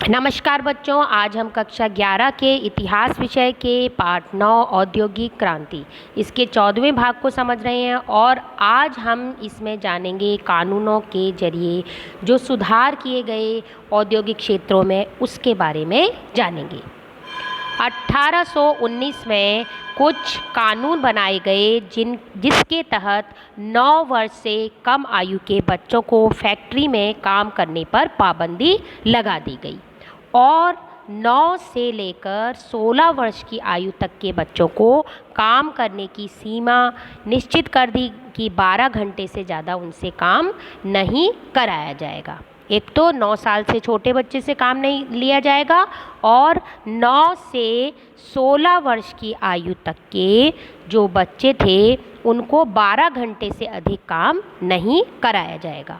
नमस्कार बच्चों, आज हम कक्षा 11 के इतिहास विषय के पाठ 9 औद्योगिक क्रांति इसके 14वें भाग को समझ रहे हैं। और आज हम इसमें जानेंगे कानूनों के जरिए जो सुधार किए गए औद्योगिक क्षेत्रों में उसके बारे में जानेंगे। 1819 में कुछ कानून बनाए गए जिसके तहत 9 वर्ष से कम आयु के बच्चों को फैक्ट्री में काम करने पर पाबंदी लगा दी गई और 9 से लेकर 16 वर्ष की आयु तक के बच्चों को काम करने की सीमा निश्चित कर दी कि 12 घंटे से ज़्यादा उनसे काम नहीं कराया जाएगा। एक तो 9 साल से छोटे बच्चे से काम नहीं लिया जाएगा और 9 से 16 वर्ष की आयु तक के जो बच्चे थे उनको 12 घंटे से अधिक काम नहीं कराया जाएगा।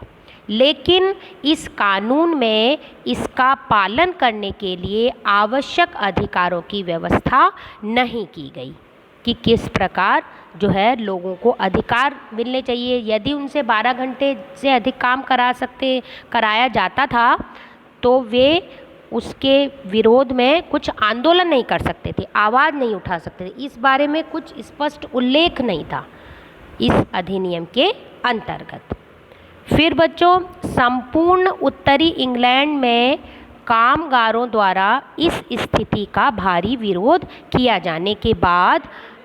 लेकिन इस कानून में इसका पालन करने के लिए आवश्यक अधिकारों की व्यवस्था नहीं की गई कि किस प्रकार जो है लोगों को अधिकार मिलने चाहिए। यदि उनसे 12 घंटे से अधिक काम कराया जाता था तो वे उसके विरोध में कुछ आंदोलन नहीं कर सकते थे, आवाज़ नहीं उठा सकते थे। इस बारे में कुछ स्पष्ट उल्लेख नहीं था इस अधिनियम के अंतर्गत। फिर बच्चों, संपूर्ण उत्तरी इंग्लैंड में कामगारों द्वारा इस स्थिति का भारी विरोध किया जाने के बाद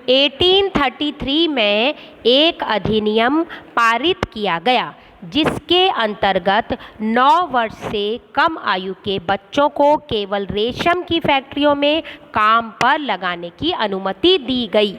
1833 में एक अधिनियम पारित किया गया जिसके अंतर्गत 9 वर्ष से कम आयु के बच्चों को केवल रेशम की फैक्ट्रियों में काम पर लगाने की अनुमति दी गई।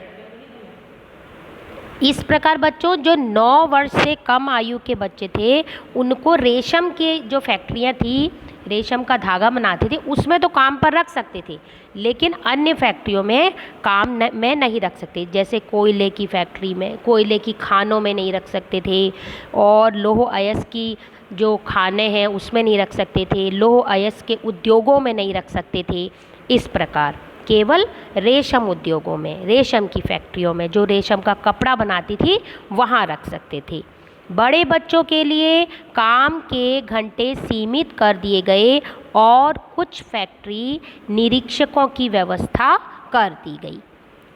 इस प्रकार बच्चों, जो 9 वर्ष से कम आयु के बच्चे थे उनको रेशम के जो फैक्ट्रियां थी, रेशम का धागा बनाते थे, उसमें तो काम पर रख सकते थे, लेकिन अन्य फैक्ट्रियों में काम में नहीं रख सकते। जैसे कोयले की फैक्ट्री में, कोयले की खानों में नहीं रख सकते थे और लौह अयस्क की जो खाने हैं उसमें नहीं रख सकते थे, लौह अयस्क के उद्योगों में नहीं रख सकते थे। इस प्रकार केवल रेशम उद्योगों में, रेशम की फैक्ट्रियों में जो रेशम का कपड़ा बनाती थी वहाँ रख सकते थे। बड़े बच्चों के लिए काम के घंटे सीमित कर दिए गए और कुछ फैक्ट्री निरीक्षकों की व्यवस्था कर दी गई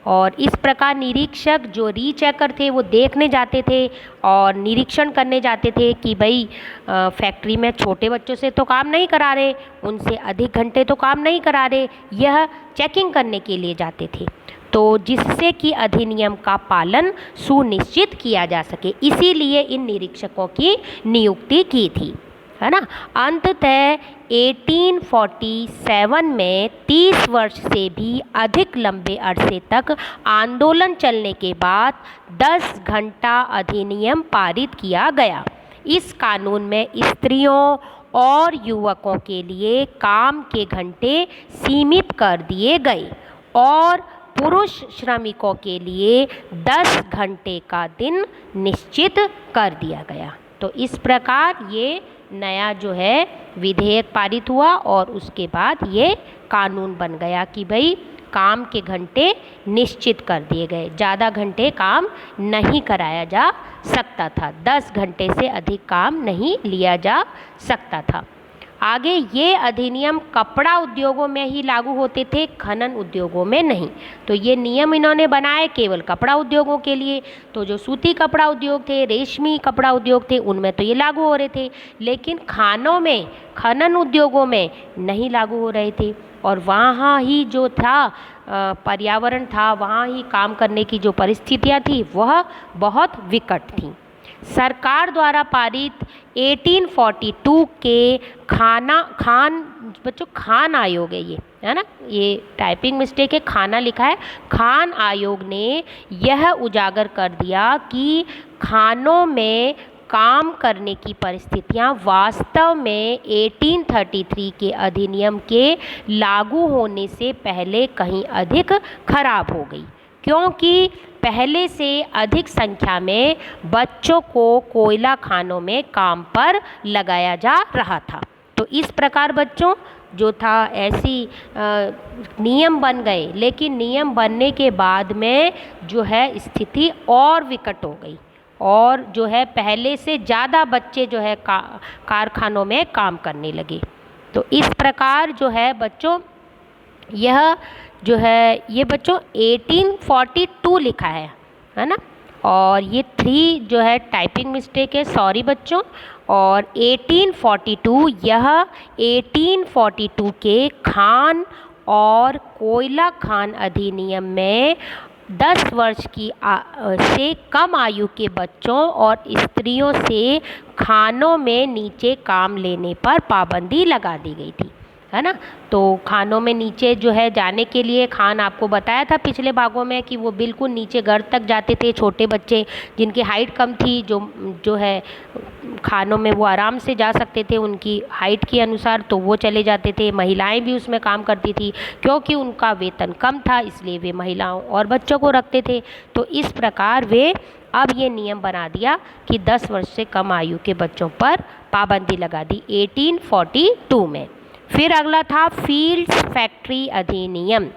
और इस प्रकार निरीक्षक जो रीचेकर थे वो देखने जाते थे और निरीक्षण करने जाते थे कि भाई फैक्ट्री में छोटे बच्चों से तो काम नहीं करा रहे, उनसे अधिक घंटे तो काम नहीं करा रहे, यह चेकिंग करने के लिए जाते थे, तो जिससे कि अधिनियम का पालन सुनिश्चित किया जा सके, इसीलिए इन निरीक्षकों की नियुक्ति की थी, है ना। अंततः 1847 में 30 वर्ष से भी अधिक लंबे अरसे तक आंदोलन चलने के बाद 10 घंटा अधिनियम पारित किया गया। इस कानून में स्त्रियों और युवकों के लिए काम के घंटे सीमित कर दिए गए और पुरुष श्रमिकों के लिए 10 घंटे का दिन निश्चित कर दिया गया। तो इस प्रकार ये नया जो है विधेयक पारित हुआ और उसके बाद ये कानून बन गया कि भाई काम के घंटे निश्चित कर दिए गए, ज़्यादा घंटे काम नहीं कराया जा सकता था, 10 घंटे से अधिक काम नहीं लिया जा सकता था। आगे ये अधिनियम कपड़ा उद्योगों में ही लागू होते थे, खनन उद्योगों में नहीं। तो ये नियम इन्होंने बनाए केवल कपड़ा उद्योगों के लिए। तो जो सूती कपड़ा उद्योग थे, रेशमी कपड़ा उद्योग थे, उनमें तो ये लागू हो रहे थे, लेकिन खानों में, खनन उद्योगों में नहीं लागू हो रहे थे और वहाँ ही जो था पर्यावरण था, वहाँ ही काम करने की जो परिस्थितियाँ थी वह बहुत विकट थी। सरकार द्वारा पारित 1842 के खान आयोग है ना, ये टाइपिंग मिस्टेक है, खाना लिखा है, खान आयोग ने यह उजागर कर दिया कि खानों में काम करने की परिस्थितियां वास्तव में 1833 के अधिनियम के लागू होने से पहले कहीं अधिक खराब हो गई, क्योंकि पहले से अधिक संख्या में बच्चों को कोयला खानों में काम पर लगाया जा रहा था। तो इस प्रकार बच्चों जो था ऐसी नियम बन गए, लेकिन नियम बनने के बाद में जो है स्थिति और विकट हो गई और जो है पहले से ज़्यादा बच्चे जो है कारखानों में काम करने लगे। तो इस प्रकार जो है बच्चों यह जो है ये बच्चों 1842 लिखा है ना। और ये 3 जो है टाइपिंग मिस्टेक है, सॉरी बच्चों। और 1842 यह 1842 के खान और कोयला खान अधिनियम में 10 वर्ष की से कम आयु के बच्चों और स्त्रियों से खानों में नीचे काम लेने पर पाबंदी लगा दी गई थी, है ना। तो खानों में नीचे जो है जाने के लिए, खान आपको बताया था पिछले भागों में कि वो बिल्कुल नीचे घर तक जाते थे। छोटे बच्चे जिनकी हाइट कम थी जो है खानों में वो आराम से जा सकते थे उनकी हाइट के अनुसार, तो वो चले जाते थे। महिलाएं भी उसमें काम करती थी, क्योंकि उनका वेतन कम था इसलिए वे महिलाओं और बच्चों को रखते थे। तो इस प्रकार वे अब ये नियम बना दिया कि 10 वर्ष से कम आयु के बच्चों पर पाबंदी लगा दी 1842 में। फिर अगला था फील्ड्स फैक्ट्री अधिनियम।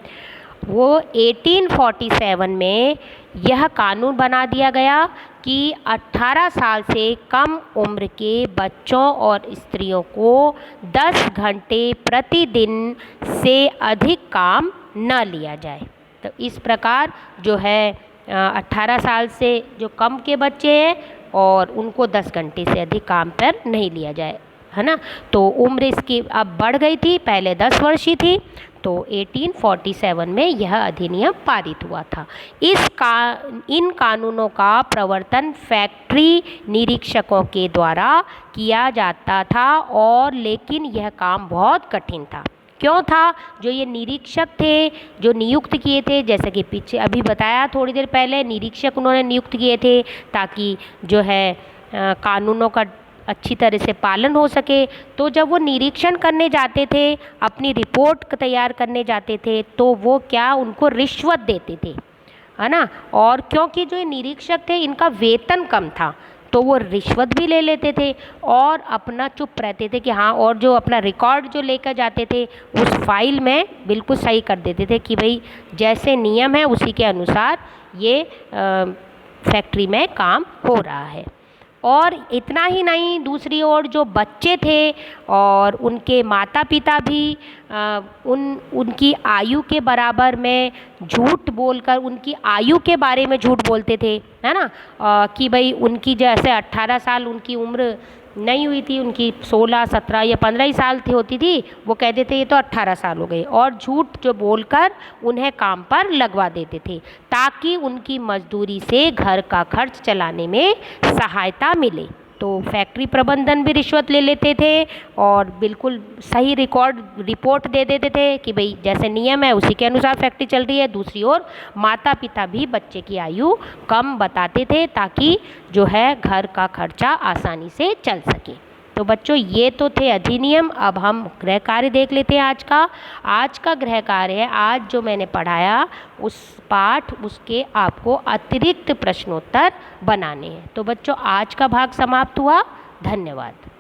वो 1847 में यह कानून बना दिया गया कि 18 साल से कम उम्र के बच्चों और स्त्रियों को 10 घंटे प्रतिदिन से अधिक काम न लिया जाए। तो इस प्रकार जो है 18 साल से जो कम के बच्चे हैं और उनको 10 घंटे से अधिक काम पर नहीं लिया जाए, है ना। तो उम्र इसकी अब बढ़ गई थी, पहले 10 वर्ष ही थी। तो 1847 में यह अधिनियम पारित हुआ था। इन कानूनों का प्रवर्तन फैक्ट्री निरीक्षकों के द्वारा किया जाता था, और लेकिन यह काम बहुत कठिन था। क्यों था? जो ये निरीक्षक थे जो नियुक्त किए थे, जैसे कि पीछे अभी बताया थोड़ी देर पहले, निरीक्षक उन्होंने नियुक्त किए थे ताकि जो है कानूनों का अच्छी तरह से पालन हो सके। तो जब वो निरीक्षण करने जाते थे, अपनी रिपोर्ट तैयार करने जाते थे, तो वो क्या उनको रिश्वत देते थे, है ना। और क्योंकि जो ये निरीक्षक थे इनका वेतन कम था, तो वो रिश्वत भी ले लेते थे और अपना चुप रहते थे कि हाँ, और जो अपना रिकॉर्ड जो लेकर जाते थे उस फाइल में बिल्कुल सही कर देते थे कि भाई जैसे नियम है उसी के अनुसार ये फैक्ट्री में काम हो रहा है। और इतना ही नहीं, दूसरी ओर जो बच्चे थे और उनके माता पिता भी उनकी आयु के बराबर में झूठ बोलकर उनकी आयु के बारे में झूठ बोलते थे, है ना। कि भाई उनकी जैसे 18 साल उनकी उम्र नहीं हुई थी, उनकी 16, 17 या 15 ही साल थी होती थी, वो कहते थे ये तो 18 साल हो गए, और झूठ जो बोलकर उन्हें काम पर लगवा देते थे ताकि उनकी मजदूरी से घर का खर्च चलाने में सहायता मिले। तो फैक्ट्री प्रबंधन भी रिश्वत ले लेते थे और बिल्कुल सही रिपोर्ट दे देते थे कि भाई जैसे नियम है उसी के अनुसार फैक्ट्री चल रही है। दूसरी ओर माता पिता भी बच्चे की आयु कम बताते थे ताकि जो है घर का खर्चा आसानी से चल सके। तो बच्चों ये तो थे अधिनियम। अब हम गृह कार्य देख लेते हैं आज का गृह कार्य है, आज जो मैंने पढ़ाया उस पाठ उसके आपको अतिरिक्त प्रश्नोत्तर बनाने हैं। तो बच्चों आज का भाग समाप्त हुआ। धन्यवाद।